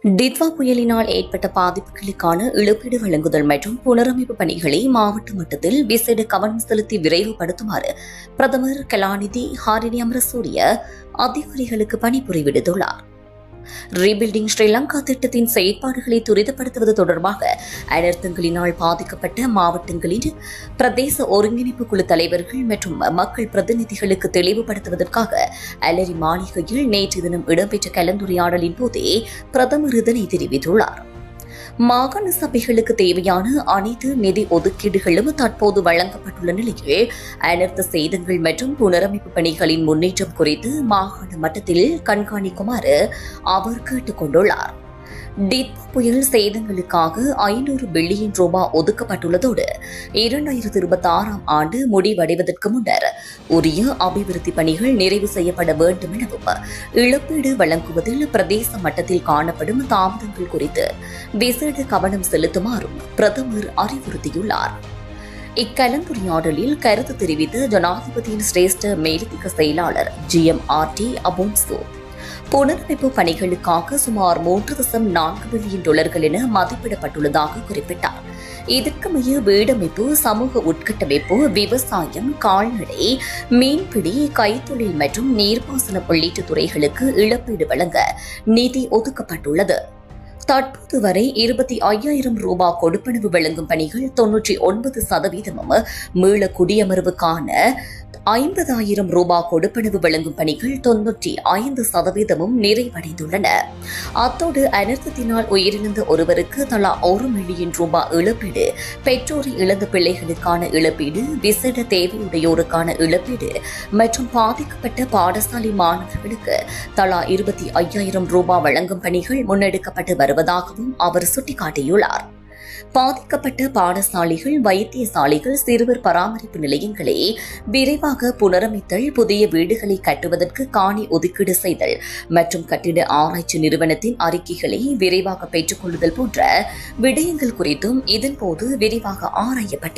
டிட்வா புயலினால் ஏற்பட்ட பாதிப்புகளுக்கான இழப்பீடு வழங்குதல் மற்றும் புனரமைப்பு பணிகளை மாவட்ட மட்டத்தில் விசேட கவனம் செலுத்தி விரைவுபடுத்துமாறு பிரதமர் கலாநிதி ஹாரினி அமரசூரிய அதிகாரிகளுக்கு பணிபுரி விடுத்துள்ளார். ரீபில்டிங் ஸ்ரீலங்கா திட்டத்தின் செயற்பாடுகளை துரிதப்படுத்துவது தொடர்பாக அனர்த்தங்களினால் பாதிக்கப்பட்ட மாவட்டங்களின் பிரதேச ஒருங்கிணைப்பு குழு தலைவர்கள் மற்றும் மக்கள் பிரதிநிதிகளுக்கு தெளிவுபடுத்துவதற்காக அலரி மாளிகையில் நேற்று தினம் இடம்பெற்ற கலந்துரையாடலின் போதே பிரதமர் இதனை தெரிவித்துள்ளார். மாகாண சபைகளுக்கு தேவையான அனைத்து நிதி ஒதுக்கீடுகளும் தற்போது வழங்கப்பட்டுள்ள நிலையில் அனர்த்த சேதங்கள் மற்றும் புனரமைப்பு பணிகளின் முன்னேற்றம் குறித்து மாகாண மட்டத்தில் கண்காணிக்குமாறு அவர் கேட்டுக் கொண்டுள்ளார். டிட்வா புயல் சேதங்களுக்காக 500 பில்லியன் ரூபாய் ஒதுக்கப்பட்டுள்ளதோடு 2026 ஆண்டு முடிவடைவதற்கு முன்னர் உரிய அபிவிருத்தி பணிகள் நிறைவு செய்யப்பட வேண்டும் எனவும் இழப்பீடு வழங்குவதில் பிரதேச மட்டத்தில் காணப்படும் தாமதங்கள் குறித்து விசேட கவனம் செலுத்துமாறும் பிரதமர் அறிவுறுத்தியுள்ளார். இக்கலந்துரையாடலில் கருத்து தெரிவித்த ஜனாதிபதியின் சிரேஷ்ட மேலதிக செயலாளர் GMRT அபோன்சோ புனரமைப்பு பணிகளுக்காக சுமார் 3.4 பில்லியன் என மதிப்பிடப்பட்டுள்ளதாக குறிப்பிட்டார். இதற்கமைய வீடமைப்பு, சமூக உட்கட்டமைப்பு, விவசாயம், கால்நடை, மீன்பிடி, கைத்தொழில் மற்றும் நீர்ப்பாசனம் உள்ளிட்ட துறைகளுக்கு இழப்பீடு வழங்க நிதி ஒதுக்கப்பட்டுள்ளது. தற்போது வரை 25,000 ரூபாய் கொடுப்பனவு வழங்கும் பணிகள் 99%, மீள குடியமர்வுக்கான 50,000 ரூபாய் கொடுப்பனவு வழங்கும் பணிகள் 95% நிறைவடைந்துள்ளன. அத்தோடு அனர்த்தத்தினால் உயிரிழந்த ஒருவருக்கு தலா 1 மில்லியன் ரூபாய் இழப்பீடு, பெற்றோரை இழந்த பிள்ளைகளுக்கான இழப்பீடு, விசேட தேவையுடையோருக்கான இழப்பீடு மற்றும் பாதிக்கப்பட்ட பாடசாலை மாணவர்களுக்கு தலா 25,000 ரூபாய் வழங்கும் பணிகள் முன்னெடுக்கப்பட்டு வருவதாகவும் அவர் சுட்டிக்காட்டியுள்ளார். பாதிக்கப்பட்ட பாடசாலைகள், வைத்தியசாலைகள், சிறுவர் பராமரிப்பு நிலையங்களை விரைவாக புனரமைத்தல், புதிய வீடுகளை கட்டுவதற்கு காணி ஒதுக்கீடு செய்தல் மற்றும் கட்டிட ஆராய்ச்சி நிறுவனத்தின் அறிக்கைகளை விரைவாக பெற்றுக் கொள்ளுதல் போன்ற விடயங்கள் குறித்தும் இதன்போது விரிவாக ஆராயப்பட்டது.